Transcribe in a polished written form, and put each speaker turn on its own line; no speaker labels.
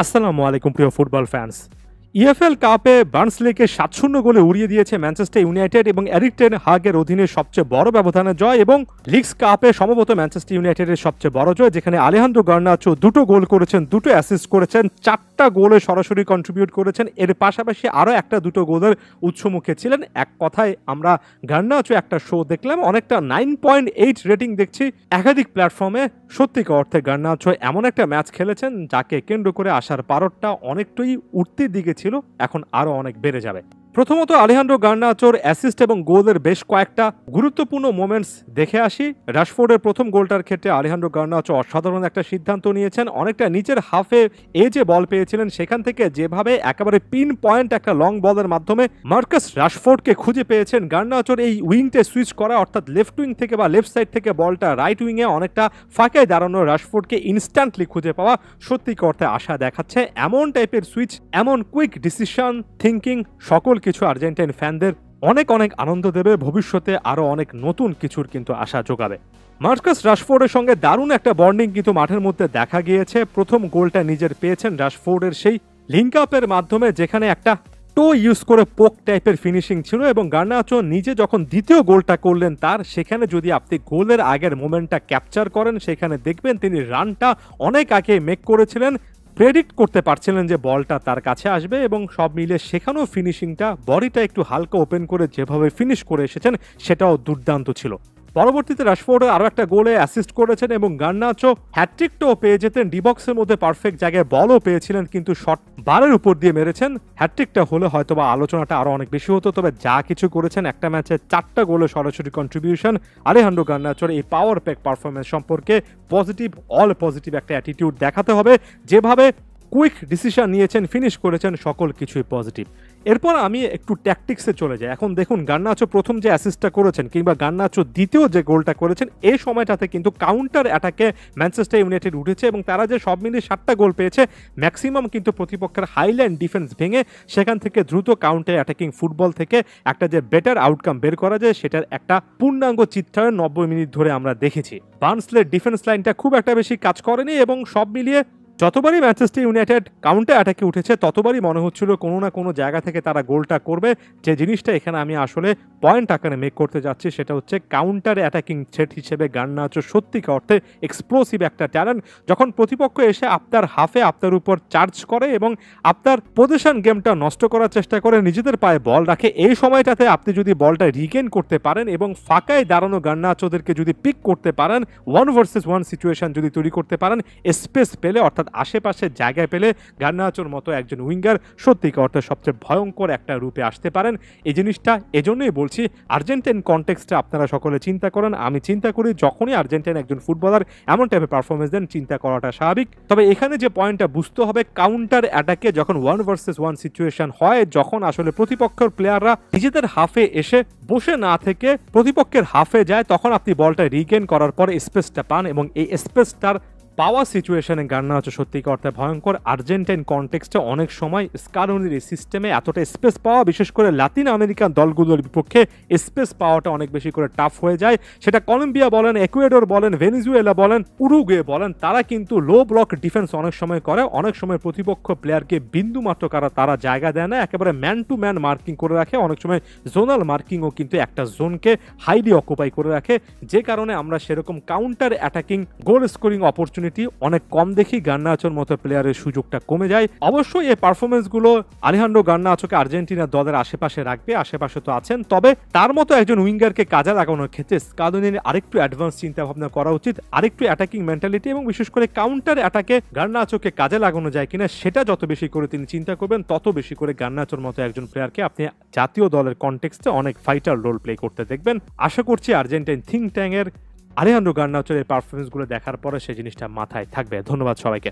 আসসালামু আলাইকুম প্রিয় ফুটবল ফ্যান্স। ইএফএল কাপে বার্নসলিকে ৭-০ গোলে উড়িয়ে দিয়েছে ম্যানচেস্টার ইউনাইটেড এবং এরিক টেন হাগের অধীনে সবচেয়ে বড় ব্যবধানে জয় এবং লিগস কাপে সম্ভবত ম্যানচেস্টার ইউনাইটেডের সবচেয়ে বড় জয়, যেখানে আলেহান্দ্রো গার্নাচো 2টো গোল করেছেন, 2টো অ্যাসিস্ট করেছেন, 4টা গোলে সরাসরি কন্ট্রিবিউট করেছেন। এর পাশাপাশি আরও 1-2 গোলের উৎসমুখে ছিলেন। এক কথায় আমরা গার্নাচো একটা শো দেখলাম, অনেকটা 9.8 রেটিং দেখছি একাধিক প্ল্যাটফর্মে। সত্যিকার অর্থে গার্নাচো এমন একটা ম্যাচ খেলেছেন যাকে কেন্দ্র করে আসার পারদটা অনেকটাই উঠতির দিকে ছিল, এখন আরও অনেক বেড়ে যাবে। প্রথমত আলেহান্দ্রো গার্নাচোর অ্যাসিস্ট এবং গোলের বেশ কয়েকটা গুরুত্বপূর্ণ মোমেন্টস দেখে আসি। রাশফোর্ডের প্রথম গোলটার ক্ষেত্রে আলেহান্দ্রো গার্নাচো অসাধারণ একটা সিদ্ধান্ত নিয়েছেন। অনেকটা নিচের হাফে যে বল পেয়েছিলেন সেখান থেকে যেভাবে একেবারে পিন পয়েন্ট একটা লং বলের মাধ্যমে মার্কাস রাশফোর্ডকে খুঁজে পেয়েছেন, গার্নাচোর এই উইংটে সুইচ করা অর্থাৎ লেফট উইং থেকে বা লেফট সাইড থেকে বলটা রাইট উইংয়ে অনেকটা ফাঁকায় দাঁড়ানো রাশফোর্ডকে ইনস্ট্যান্টলি খুঁজে পাওয়া সত্যিকার অর্থে আশা দেখাচ্ছে। এমন টাইপের সুইচ, এমন কুইক ডিসিশন থিঙ্কিং সকল কিছু আর্জেন্টাইন ফ্যানদের অনেক আনন্দ দেবে, ভবিষ্যতে আরো অনেক নতুন কিছুর কিন্তু আশা যোগাবে। মার্কাস রাশফোর্ডের সঙ্গে দারুণ একটা বন্ডিং কিন্তু মাঠের মধ্যে দেখা গিয়েছে। প্রথম গোলটা নিজের পেয়েছেন রাশফোর্ডের সেই লিঙ্ক আপের মাধ্যমে, যেখানে একটা টো ইউজ করে পোক টাইপের ফিনিশিং ছিল, এবং গার্নাচো নিজে যখন দ্বিতীয় গোলটা করলেন তার সেখানে যদি আপনি গোলের আগের মোমেন্টটা ক্যাপচার করেন সেখানে দেখবেন তিনি রানটা অনেক আগে মেক করেছিলেন, প্রেডিক্ট করতে পারছিলেন যে বলটা তার কাছে আসবে, এবং সব মিলে সেখানেও ফিনিশিংটা বডিটা একটু হালকা ওপেন করে যেভাবে ফিনিশ করে এসেছেন সেটাও দুর্দান্ত ছিল। পরবর্তীতে রাশফোর্ড আরও একটা গোলে অ্যাসিস্ট করেছেন এবং গার্নাচো হ্যাটট্রিকটাও পেয়ে যেতেন, ডিবক্সের মধ্যে পারফেক্ট জায়গায় বলও পেয়েছিলেন, কিন্তু শট বারের উপর দিয়ে মেরেছেন। হ্যাটট্রিকটা হলে হয়তোবা আলোচনাটা আরও অনেক বেশি হতো, তবে যা কিছু করেছেন একটা ম্যাচে 4টা গোলে সরাসরি কন্ট্রিবিউশন, আলেহান্দ্রো গার্নাচোর এই পাওয়ার প্যাক পারফরমেন্স সম্পর্কে পজিটিভ, অল পজিটিভ একটা অ্যাটিটিউড দেখাতে হবে। যেভাবে কুইক ডিসিশন নিয়েছেন, ফিনিশ করেছেন, সকল কিছুই পজিটিভ। এরপর আমি একটু ট্যাকটিক্সে চলে যাই। এখন দেখুন, গার্নাচো প্রথম যে অ্যাসিস্টটা করেছেন কিংবা গার্নাচো দ্বিতীয় যে গোলটা করেছেন, এই সময়টাতে কিন্তু কাউন্টার অ্যাটাকে ম্যানচেস্টার ইউনাইটেড উঠেছে এবং তারা যে সব মিলিয়ে 7টা গোল পেয়েছে, ম্যাক্সিমাম কিন্তু প্রতিপক্ষের হাইল্যান্ড ডিফেন্স ভেঙে সেখান থেকে দ্রুত কাউন্টার অ্যাটাকিং ফুটবল থেকে একটা যে বেটার আউটকাম বের করা যায় সেটার একটা পূর্ণাঙ্গ চিত্রায়ন 90 মিনিট ধরে আমরা দেখেছি। বার্নসলের ডিফেন্স লাইনটা খুব একটা বেশি কাজ করেনি এবং সব মিলিয়ে যতবারই ম্যানচেস্টার ইউনাইটেড কাউন্টার অ্যাটাকে উঠেছে ততবারই মনে হচ্ছিল কোনো না কোনো জায়গা থেকে তারা গোলটা করবে। যে জিনিসটা এখানে আমি আসলে পয়েন্ট আকারে মেক করতে যাচ্ছি সেটা হচ্ছে কাউন্টার অ্যাটাকিং থ্রেট হিসেবে গার্নাচো সত্যিকার অর্থে এক্সপ্লোসিভ একটা ট্যালেন্ট। যখন প্রতিপক্ষ এসে আপনার হাফে আপনার উপর চার্জ করে এবং আপনার পজিশন গেমটা নষ্ট করার চেষ্টা করে, নিজেদের পায়ে বল রাখে, এই সময়টাতে আপনি যদি বলটা রিগেন করতে পারেন এবং ফাঁকায় দাঁড়ানো গার্নাচোদেরকে যদি পিক করতে পারেন, 1 ভার্সেস 1 সিচুয়েশন যদি তৈরি করতে পারেন, স্পেস পেলে অর্থাৎ আশেপাশে জায়গায় পেলে গার্নাচোর মতো একজন উইঙ্গার সত্যিকার অর্থে সবচেয়ে ভয়ঙ্কর একটা রূপে আসতে পারেন। এই জিনিসটা এজন্যই বলছি, আর্জেন্টাইন কনটেক্সটে আপনারা সকলে চিন্তা করেন, আমি চিন্তা করি যখনই আর্জেন্টাইন একজন ফুটবলার এমন টাইপের পারফরমেন্স দেন চিন্তা করাটা স্বাভাবিক। তবে এখানে যে পয়েন্টটা বুঝতে হবে, কাউন্টার অ্যাটাকে যখন 1 ভার্সেস 1 সিচুয়েশন হয়, যখন আসলে প্রতিপক্ষের প্লেয়াররা নিজেদের হাফে এসে বসে না থেকে প্রতিপক্ষের হাফে যায়, তখন আপনি বলটা রিগেন করার পরে স্পেসটা পান এবং এই স্পেসটার পাওয়া সিচুয়েশনে গার্নাচো সত্যিকার অর্থে ভয়ঙ্কর। আর্জেন্টাইন কনটেক্সটে অনেক সময় স্কালোনির এই সিস্টেমে এতটা স্পেস পাওয়া, বিশেষ করে লাতিন আমেরিকান দলগুলোর বিপক্ষে স্পেস পাওয়াটা অনেক বেশি করে টাফ হয়ে যায়। সেটা কলম্বিয়া বলেন, একুয়েডর বলেন, ভেনিজুয়েলা বলেন, উরুগুয়ে বলেন, তারা কিন্তু লো ব্লক ডিফেন্স অনেক সময় করে। অনেক সময় প্রতিপক্ষ প্লেয়ারকে বিন্দুমাত্র তারা জায়গা দেয় না, একেবারে ম্যান টু ম্যান মার্কিং করে রাখে। অনেক সময় জোনাল মার্কিংও কিন্তু একটা জোনকে হাইলি অকুপাই করে রাখে, যে কারণে আমরা সেরকম counter attacking goal scoring opportunity অনেক কম দেখি। গার্নাচোর মতো প্লেয়ারের সুযোগটা কমে যায়। অবশ্যই এই পারফরমেন্সগুলো আলেহান্দ্রো গার্নাচোকে আর্জেন্টিনার দলের আশেপাশে রাখবে, আশেপাশে তো আছেন, তবে তার মতো একজন উইঙ্গারকে কাজে লাগানোর ক্ষেত্রে স্কালোনির আরেকটু অ্যাডভান্স চিন্তা ভাবনা করা উচিত, আরেকটু অ্যাটাকিং মেন্টালিটি এবং বিশেষ করে কাউন্টার অ্যাটাকে গার্নাচোকে কাজে লাগানো যায় কিনা সেটা যত বেশি করে তিনি চিন্তা করবেন, তত বেশি করে গার্নাচোর মতো একজন প্লেয়ারকে আপনি জাতীয় দলের কনটেক্সটে অনেক ফাইটার রোল প্লে করতে দেখবেন। আশা করছি আর্জেন্টাইন থিঙ্ক ট্যাঙ্কের আলেহান্দ্রো গার্নাচোর এই পারফরমেন্সগুলো দেখার পরে সেই জিনিসটা মাথায় থাকবে। ধন্যবাদ সবাইকে।